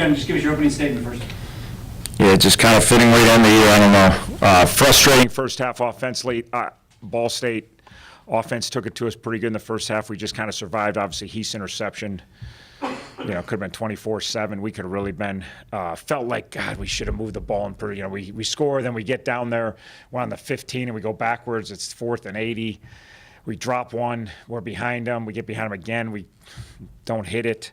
Ken, just give us your opening statement first. Yeah, just kind of fitting right on the year. I don't know. Frustrating first half offensively. Ball State offense took it to us pretty good in the first half. We just kind of survived. Obviously, Heath's interception, could have been 24-7. We could have really been, felt like, God, we should have moved the ball. And we score, then we get down there. We're on the 15, and we go backwards. It's 4th and 80. We drop one. We're behind them. We get behind them again. We don't hit it.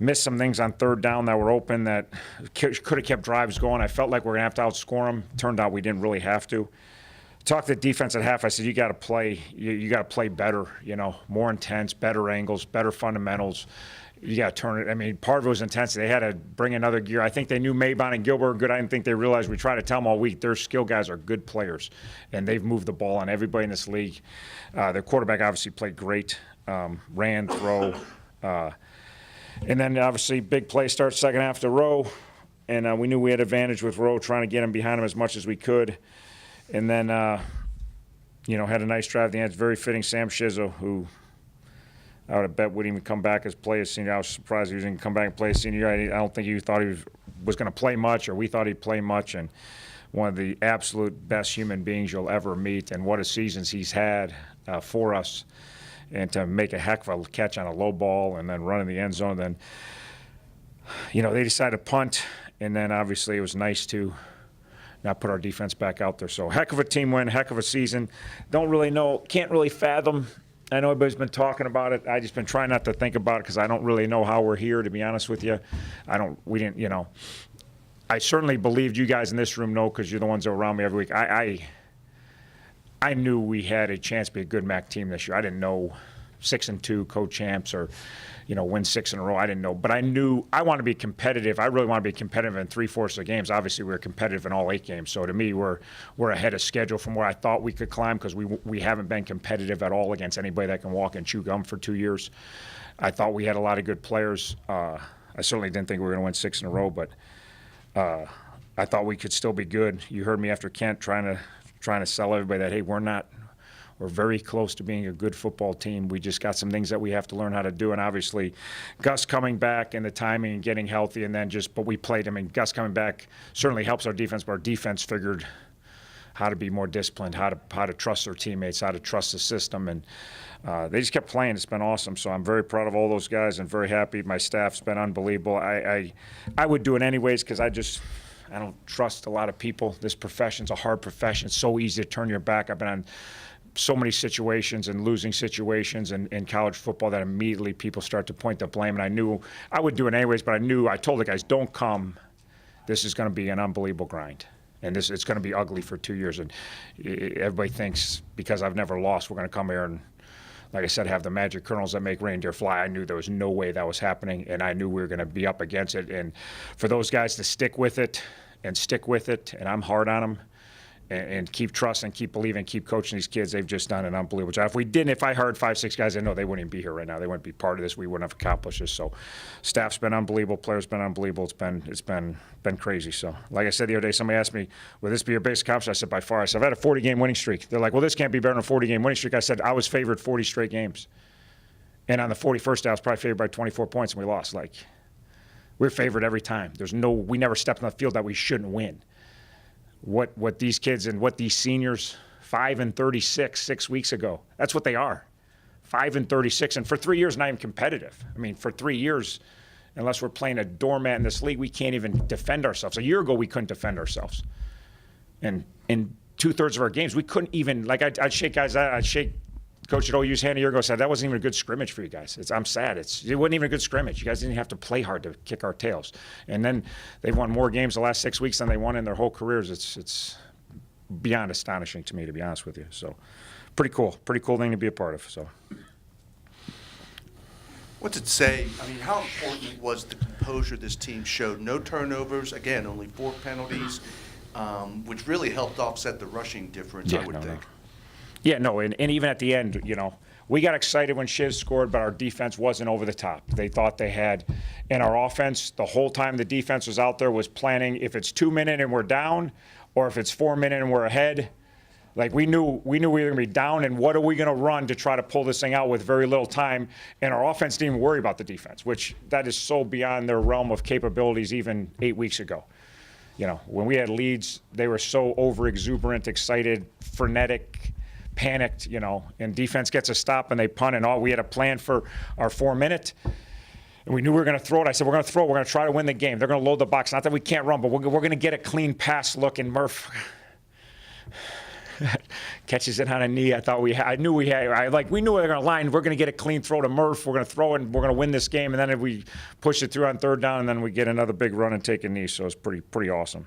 Missed some things on third down that were open that could have kept drives going. I felt like we were going to have to outscore them. Turned out we didn't really have to. Talked to the defense at half. I said, you got to play. You got to play better, more intense, better angles, better fundamentals. You got to turn it. I mean, part of it was intensity. They had to bring another gear. I think they knew Maybon and Gilbert were good. I didn't think they realized. We tried to tell them all week, their skill guys are good players, and they've moved the ball on everybody in this league. Their quarterback obviously played great, ran, throw. And then, obviously, big play starts second half to Rowe. And we knew we had advantage with Rowe, trying to get him behind him as much as we could. And then, had a nice drive at the end. It's very fitting. Sam Shizzo, who I would have bet wouldn't even come back as play as senior. I was surprised he was going to come back and play as senior. I don't think he thought he was going to play much, or we thought he'd play much. And one of the absolute best human beings you'll ever meet. And what a seasons he's had for us. And to make a heck of a catch on a low ball and then run in the end zone. Then, they decided to punt, and then obviously it was nice to not put our defense back out there. So heck of a team win, heck of a season. Don't really know, can't really fathom. I know everybody's been talking about it. I just been trying not to think about it because I don't really know how we're here, to be honest with you. I certainly believed you guys in this room know because you're the ones that are around me every week. I knew we had a chance to be a good MAC team this year. I didn't know 6-2 co-champs or, win 6 in a row. I didn't know. But I knew I want to be competitive. I really want to be competitive in 3/4 of the games. Obviously, we were competitive in all 8 games. So to me, we're ahead of schedule from where I thought we could climb because we haven't been competitive at all against anybody that can walk and chew gum for 2 years. I thought we had a lot of good players. I certainly didn't think we were going to win 6 in a row, but I thought we could still be good. You heard me after Kent trying to sell everybody that, hey, we're very close to being a good football team. We just got some things that we have to learn how to do. And obviously, Gus coming back and the timing and getting healthy, and then but we played him. And Gus coming back certainly helps our defense, but our defense figured how to be more disciplined, how to trust their teammates, how to trust the system. And they just kept playing. It's been awesome. So I'm very proud of all those guys and very happy. My staff's been unbelievable. I would do it anyways because I don't trust a lot of people. This profession's a hard profession. It's so easy to turn your back. I've been on so many situations and losing situations in college football that immediately people start to point the blame. And I knew I would do it anyways, but I told the guys, don't come. This is going to be an unbelievable grind. And it's going to be ugly for 2 years. And everybody thinks because I've never lost, we're going to come here and, like I said, have the magic kernels that make reindeer fly. I knew there was no way that was happening, and I knew we were going to be up against it. And for those guys to stick with it, and I'm hard on them, and keep trusting, keep believing, keep coaching these kids, they've just done an unbelievable job. If I hired 5-6 guys, I know they wouldn't even be here right now. They wouldn't be part of this. We wouldn't have accomplished this. So staff's been unbelievable. Players been unbelievable. It's been crazy. So like I said the other day, somebody asked me, will this be your biggest accomplishment? I said, by far. I said, I've had a 40-game winning streak. They're like, well, this can't be better than a 40-game winning streak. I said, I was favored 40 straight games. And on the 41st day, I was probably favored by 24 points, and we lost. We're favored every time. We never stepped on the field that we shouldn't win. What these kids and what these seniors, 5-36 6 weeks ago, that's what they are. 5-36, and for 3 years, not even competitive. I mean, for 3 years, unless we're playing a doormat in this league, we can't even defend ourselves. A year ago, we couldn't defend ourselves. And in 2/3 of our games, we couldn't even, I'd shake guys out, I'd shake Coach at OU's hand a year ago, said, that wasn't even a good scrimmage for you guys. I'm sad. It wasn't even a good scrimmage. You guys didn't have to play hard to kick our tails. And then they've won more games the last 6 weeks than they won in their whole careers. It's beyond astonishing to me, to be honest with you. So pretty cool thing to be a part of. So. What's it say? I mean, how important was the composure this team showed? No turnovers, again, only 4 penalties, which really helped offset the rushing difference, I would think. Yeah, no, and even at the end, we got excited when Shiz scored, but our defense wasn't over the top. They thought they had, and our offense, the whole time the defense was out there, was planning if it's 2 minutes and we're down, or if it's 4 minutes and we're ahead, Like we knew we were going to be down, and what are we going to run to try to pull this thing out with very little time? And our offense didn't even worry about the defense, which that is so beyond their realm of capabilities even 8 weeks ago. You know, when we had leads, they were so over-exuberant, excited, frenetic, panicked, you know, and defense gets a stop and they punt, and we had a plan for our 4-minute. And we knew we were going to throw it. I said, we're going to throw it. We're going to try to win the game. They're going to load the box. Not that we can't run, but we're going to get a clean pass look, and Murph catches it on a knee. I knew we had. We knew we were going to line. We're going to get a clean throw to Murph. We're going to throw it, and we're going to win this game. And then if we push it through on 3rd down, and then we get another big run and take a knee. So it's pretty awesome.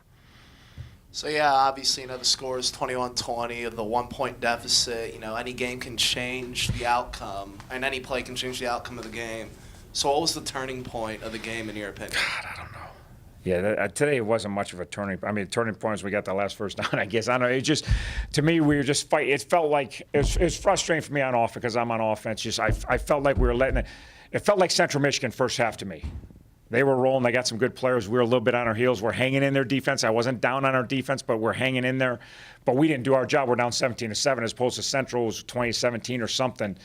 So, yeah, obviously, the score is 21-20, the 1-point deficit. Any game can change the outcome, and any play can change the outcome of the game. So what was the turning point of the game, in your opinion? God, I don't know. Yeah, today it wasn't much of a turning. I mean, the turning point is we got the last first down. I guess I don't know. It just, to me, we were just fighting. It felt like it was frustrating for me on offense because I'm on offense. Just I felt like we were letting it. It felt like Central Michigan first half to me. They were rolling. They got some good players. We were a little bit on our heels. We're hanging in their defense. I wasn't down on our defense, but we're hanging in there. But we didn't do our job. We're down 17-7 as opposed to Central was 20-17 or something.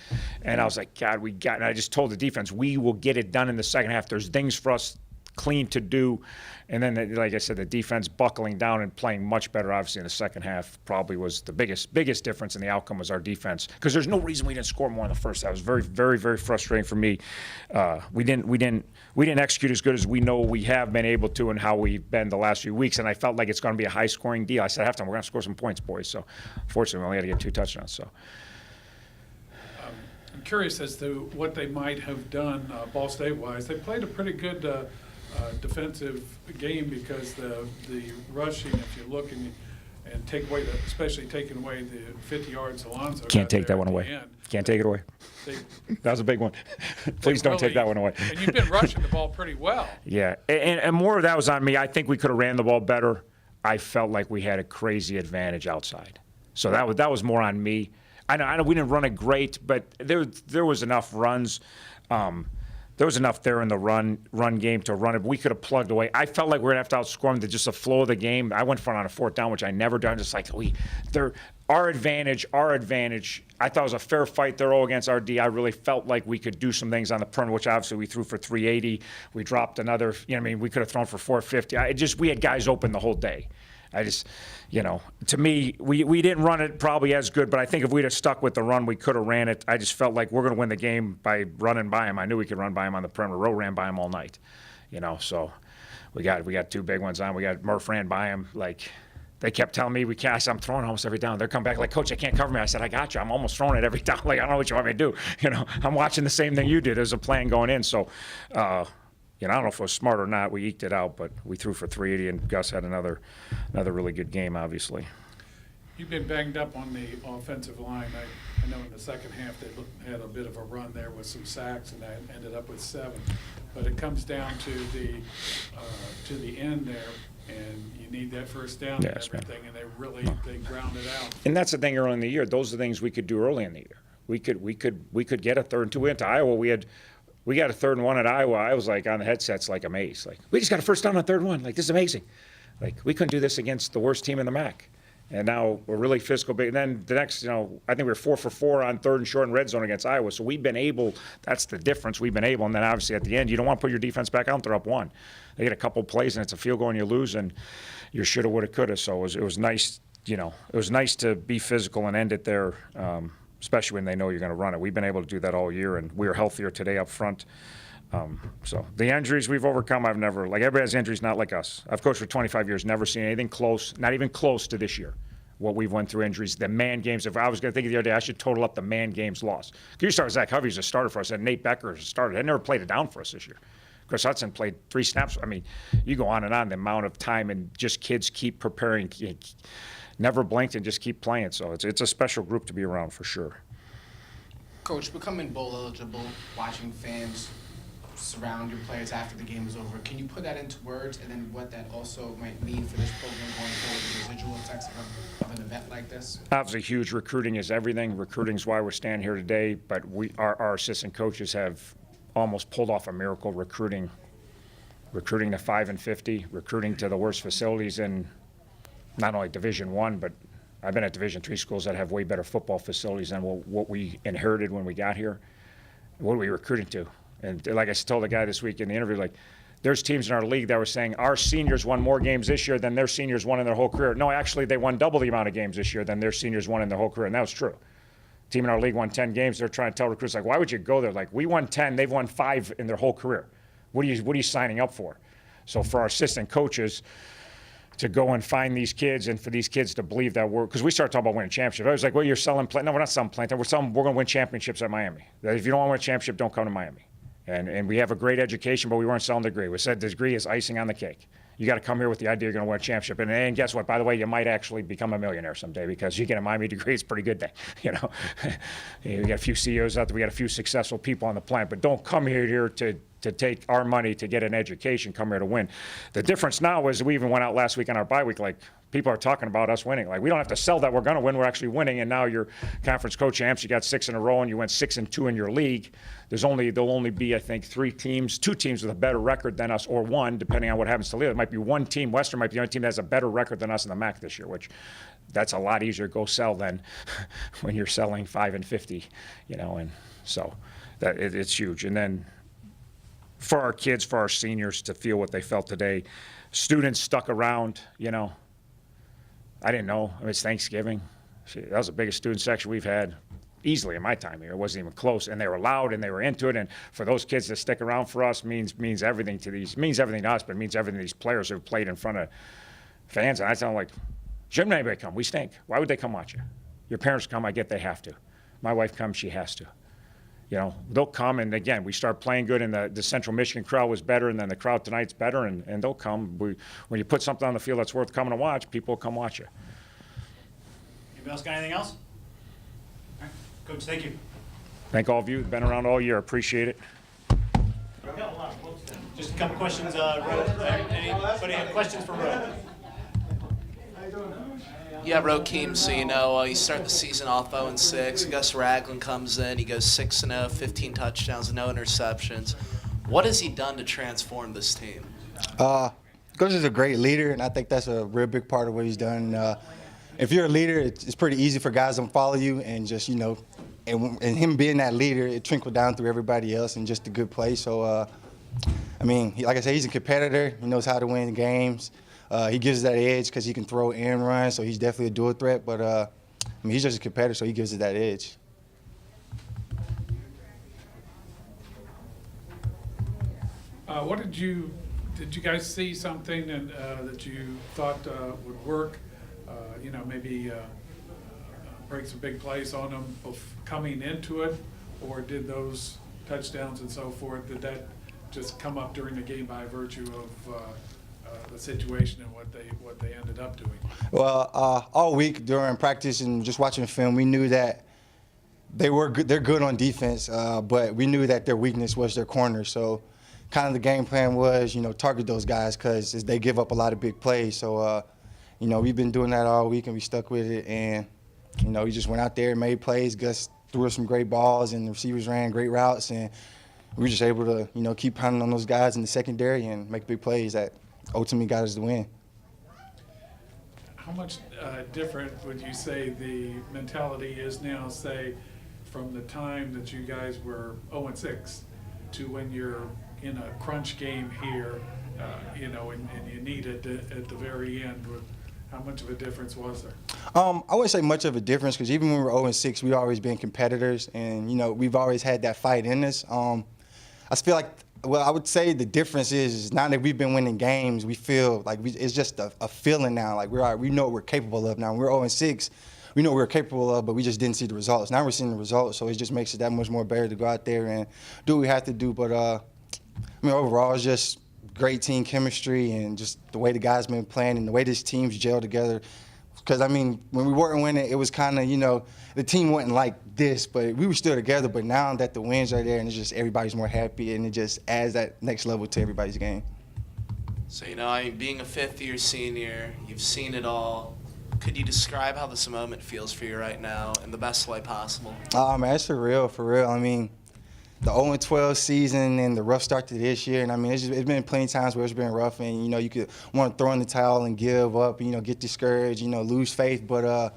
And I was like, God, and I just told the defense, we will get it done in the second half. There's things for us clean to do. And then, like I said, the defense buckling down and playing much better, obviously, in the second half probably was the biggest difference in the outcome was our defense. Because there's no reason we didn't score more in the first half. It was very, very, very frustrating for me. We didn't execute as good as we know we have been able to and how we've been the last few weeks. And I felt like it's going to be a high-scoring deal. I said, halftime, we're going to score some points, boys. So, unfortunately, we only had to get 2 touchdowns. So. I'm curious as to what they might have done Ball State-wise. They played a pretty good defensive game because the rushing, if you look and take away especially taking away the 50 yards Alonzo can't take that one away. Can't take it away. That was a big one. Please don't take that one away. And you've been rushing the ball pretty well. Yeah, and more of that was on me. I think we could have ran the ball better. I felt like we had a crazy advantage outside, so that was more on me. I know we didn't run it great, but there was enough runs. There was enough there in the run game to run it. We could have plugged away. I felt like we were going to have to outscore them to just the flow of the game. I went for it on a 4th down, which I never do. I'm just like, our advantage. I thought it was a fair fight there against our D. I really felt like we could do some things on the perimeter, which obviously we threw for 380. We dropped another, we could have thrown for 450. We had guys open the whole day. To me, we didn't run it probably as good, but I think if we'd have stuck with the run, we could have ran it. I just felt like we're going to win the game by running by him. I knew we could run by him on the perimeter. Rowe ran by him all night, so we got 2 big ones on. We got Murph ran by him. Like, they kept telling me we can't. I said, I'm throwing almost every down. They're coming back like, Coach, I can't cover me. I said, I got you. I'm almost throwing it every down. Like, I don't know what you want me to do. I'm watching the same thing you did. There's a plan going in. So, I don't know if it was smart or not. We eked it out, but we threw for 380, and Gus had another really good game, obviously. You've been banged up on the offensive line. I know in the second half they had a bit of a run there with some sacks, and that ended up with 7. But it comes down to the end there, and you need that first down and everything, and they ground it out. And that's the thing early in the year. Those are the things we could do early in the year. We could get a 3rd and 2 into Iowa. We got a 3rd and 1 at Iowa. I was like on the headsets like amazed. Like, we just got a first down on 3rd and 1. Like, this is amazing. Like, we couldn't do this against the worst team in the MAC. And now we're really physical. And then the next, I think we were 4 for 4 on 3rd and short and red zone against Iowa. So we've been able, that's the difference. We've been able. And then obviously at the end, you don't want to put your defense back out. They're up 1. They get a couple plays and it's a field goal and you lose, and you shoulda, woulda, coulda. So it was nice, it was nice to be physical and end it there, especially when they know you're going to run it. We've been able to do that all year, and we are healthier today up front. So the injuries we've overcome, everybody has injuries, not like us. I've coached for 25 years, never seen anything close, not even close to this year, what we've went through injuries. The man games, if I was going to think the other day, I should total up the man games lost. You start Zach Hovey's a starter for us, and Nate Becker is a starter. They never played it down for us this year. Chris Hudson played 3 snaps. You go on and on, the amount of time, and just kids keep preparing, never blinked and just keep playing. So it's a special group to be around for sure. Coach, becoming bowl eligible, watching fans surround your players after the game is over, can you put that into words, and then what that also might mean for this program going forward, the residual effects of an event like this? Obviously, huge. Recruiting is everything. Recruiting is why we're standing here today, but our assistant coaches have almost pulled off a miracle recruiting to 5 and 50, recruiting to the worst facilities in not only Division I, but I've been at Division III schools that have way better football facilities than what we inherited when we got here. What are we recruiting to? And like I told the guy this week in the interview, like, there's teams in our league that were saying our seniors won more games this year than their seniors won in their whole career. No, actually, they won double the amount of games this year than their seniors won in their whole career, and that was true. Team in our league won 10 games. They're trying to tell recruits, like, why would you go there? Like, we won 10, they've won 5 in their whole career. What are you signing up for? So for our assistant coaches to go and find these kids and for these kids to believe that because we started talking about winning championships. I was like, well, you're selling Plantain. No, we're not selling Plantain. We're going to win championships at Miami. That if you don't want to win a championship, don't come to Miami. And we have a great education, but we weren't selling the degree. We said the degree is icing on the cake. You got to come here with the idea you're going to win a championship. And guess what? By the way, you might actually become a millionaire someday because you get a Miami degree. It's a pretty good thing. You know, we got a few CEOs out there. We got a few successful people on the planet. But don't come here to take our money to get an education. Come here to win. The difference now is we even went out last week on our bye week. Like, people are talking about us winning. Like, we don't have to sell that we're going to win. We're actually winning. And now you're conference co-champs. You got 6 in a row, and you went 6-2 in your league. There'll only be, I think, 2 teams with a better record than us, or 1, depending on what happens to Toledo. It might be 1 team. Western might be the only team that has a better record than us in the MAC this year, which that's a lot easier to go sell than when you're selling 5-50, you know. And so it's huge. And then for our kids, for our seniors to feel what they felt today, students stuck around, you know. I didn't know. I mean, it's Thanksgiving. That was the biggest student section we've had easily in my time here. It wasn't even close. And they were loud and they were into it. And for those kids to stick around for us means everything to us, but it means everything to these players who have played in front of fans. And I tell them, like, shouldn't anybody come? We stink. Why would they come watch you? Your parents come, I get they have to. My wife comes, she has to. You know, they'll come, and again, we start playing good, and the Central Michigan crowd was better, and then the crowd tonight's better, and they'll come. When you put something on the field that's worth coming to watch, people will come watch you. Anybody else got anything else? All right. Coach, thank you. Thank all of you. Been around all year. Appreciate it. Just a couple questions, Ro. Anybody have questions for Ro? Yeah, Rokeem, so you know, you start the season off 0-6. Gus Ragland comes in, he goes 6-0, 15 touchdowns, no interceptions. What has he done to transform this team? Coach is a great leader, and I think that's a real big part of what he's done. If you're a leader, it's pretty easy for guys to follow you, and just, you know, and him being that leader, it trickled down through everybody else and just a good play. So, I mean, like I said, he's a competitor. He knows how to win games. He gives us that edge because he can throw and run, so he's definitely a dual threat. But, I mean, he's just a competitor, so he gives us that edge. Did you guys see something that you thought would work? You know, maybe break some big plays on them coming into it, or did those touchdowns and so forth, did that just come up during the game by virtue of the situation and what they ended up doing? Well, all week during practice and just watching film, we knew that they're good on defense, but we knew that their weakness was their corner. So kind of the game plan was, you know, target those guys because they give up a lot of big plays. So, you know, we've been doing that all week and we stuck with it. And, you know, we just went out there and made plays. Gus threw us some great balls and the receivers ran great routes. And we were just able to, you know, keep pounding on those guys in the secondary and make big plays that ultimately got us the win. How much different would you say the mentality is now, say, from the time that you guys were 0-6 to when you're in a crunch game here, you know, and you need it at the very end? How much of a difference was there? I wouldn't say much of a difference because even when we were 0-6, we've always been competitors, and, you know, we've always had that fight in us. I feel like, well, I would say the difference is now that we've been winning games, we feel like it's just a feeling now. Like we know what we're capable of now. When we're 0-6, we know what we're capable of, but we just didn't see the results. Now we're seeing the results, so it just makes it that much more better to go out there and do what we have to do. But, I mean, overall, it's just great team chemistry and just the way the guys been playing and the way this team's gelled together. Because, I mean, when we weren't winning, it was kind of, you know, the team wasn't like this, but we were still together. But now that the wins are there and it's just everybody's more happy, and it just adds that next level to everybody's game. So, you know, I mean, being a fifth-year senior, you've seen it all. Could you describe how this moment feels for you right now in the best way possible? Oh, man, it's for real. I mean, the 0-12 season and the rough start to this year, and I mean, it's been plenty of times where it's been rough, and, you know, you could want to throw in the towel and give up, you know, get discouraged, you know, lose faith. But,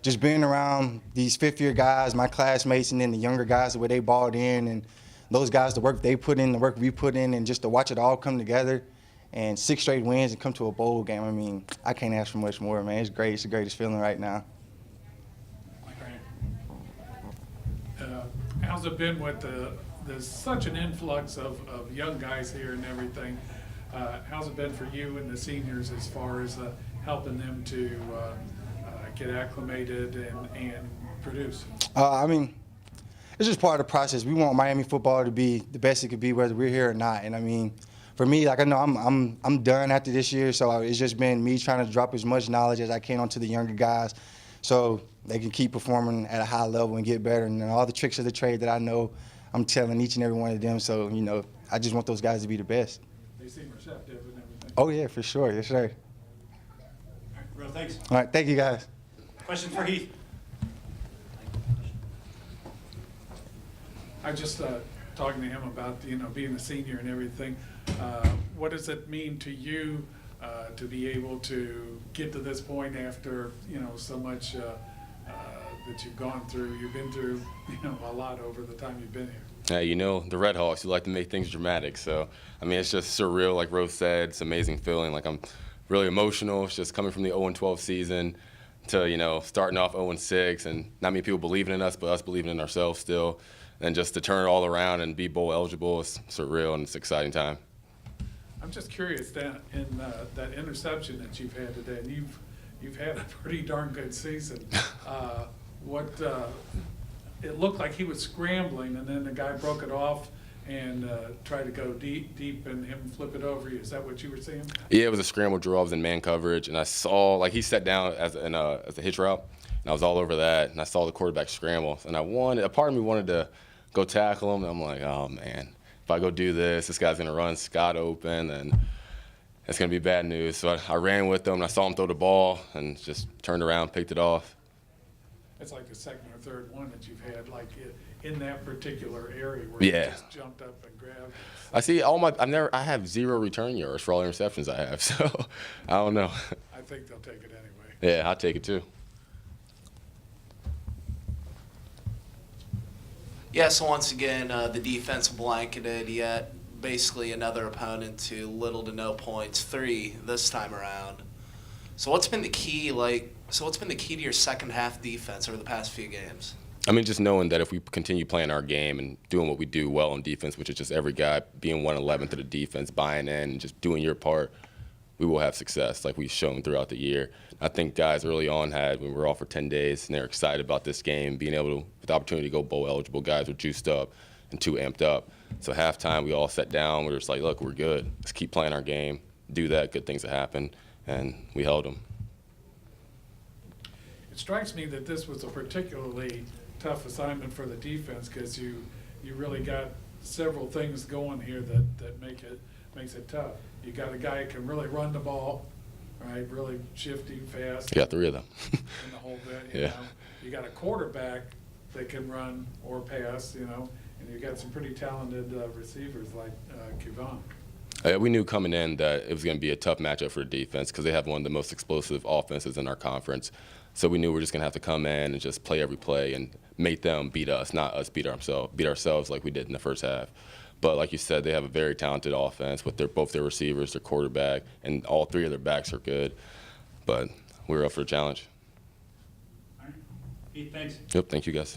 just being around these fifth-year guys, my classmates, and then the younger guys, the way they balled in, and those guys, the work they put in, the work we put in, and just to watch it all come together, and 6 straight wins and come to a bowl game. I mean, I can't ask for much more, man. It's great. It's the greatest feeling right now. Mike Ryan. How's it been with there's such an influx of young guys here and everything? How's it been for you and the seniors as far as helping them to get acclimated and produce? I mean, it's just part of the process. We want Miami football to be the best it could be, whether we're here or not. And I mean, for me, like I know I'm done after this year, so it's just been me trying to drop as much knowledge as I can onto the younger guys, so they can keep performing at a high level and get better. And all the tricks of the trade that I know, I'm telling each and every one of them. So you know, I just want those guys to be the best. They seem receptive and everything. Oh yeah, for sure, yes sir. All right, Real, thanks. All right, thank you guys. Questions for Heath? I just talking to him about being a senior and everything. What does it mean to you to be able to get to this point after so much that you've gone through? You've been through a lot over the time you've been here. Hey, the Red Hawks, you like to make things dramatic. So, I mean, it's just surreal, like Rose said. It's an amazing feeling. Like, I'm really emotional. It's just coming from the 0-12 season to, starting off 0-6, and not many people believing in us, but us believing in ourselves still. And just to turn it all around and be bowl eligible, it's surreal and it's an exciting time. I'm just curious that in that interception that you've had today, and you've had a pretty darn good season. It looked like he was scrambling, and then the guy broke it off and tried to go deep, and him flip it over you. Is that what you were seeing? Yeah, it was a scramble draw. I was in man coverage, and I saw he sat down as a hitch route, and I was all over that, and I saw the quarterback scramble, and a part of me wanted to go tackle him, and I'm like, oh man, if I go do this guy's gonna run Scott open, and it's gonna be bad news. So I ran with him, and I saw him throw the ball, and just turned around, picked it off. It's like the second or third one that you've had, like in that particular area where you just jumped up and grabbed. I see I have 0 return yards for all the interceptions I have, so I don't know. I think they'll take it anyway. Yeah, I'll take it too. Yeah, so once again, the defense blanketed, yet basically another opponent to little to no points, 3 this time around. So what's been the key, to your second half defense over the past few games? I mean, just knowing that if we continue playing our game and doing what we do well on defense, which is just every guy being 1/11th of the defense, buying in, and just doing your part, we will have success like we've shown throughout the year. I think guys early on when we were off for 10 days, and they're excited about this game, being able to, with the opportunity to go bowl eligible, guys were juiced up and too amped up. So halftime, we all sat down. We were just like, look, we're good. Let's keep playing our game, do that, good things will happen, and we held them. It strikes me that this was a particularly tough assignment for the defense because you really got several things going here that makes it tough. You got a guy who can really run the ball, right? Really shifty, fast. You got 3 of them. In the whole bit, you know. You got a quarterback that can run or pass, and you got some pretty talented receivers like Kevon. We knew coming in that it was going to be a tough matchup for the defense because they have one of the most explosive offenses in our conference. So we knew we were just going to have to come in and just play every play and make them beat us, not us beat ourselves like we did in the first half. But like you said, they have a very talented offense with both their receivers, their quarterback, and all 3 of their backs are good. But we were up for a challenge. All right. Heath, thanks. Yep, thank you guys.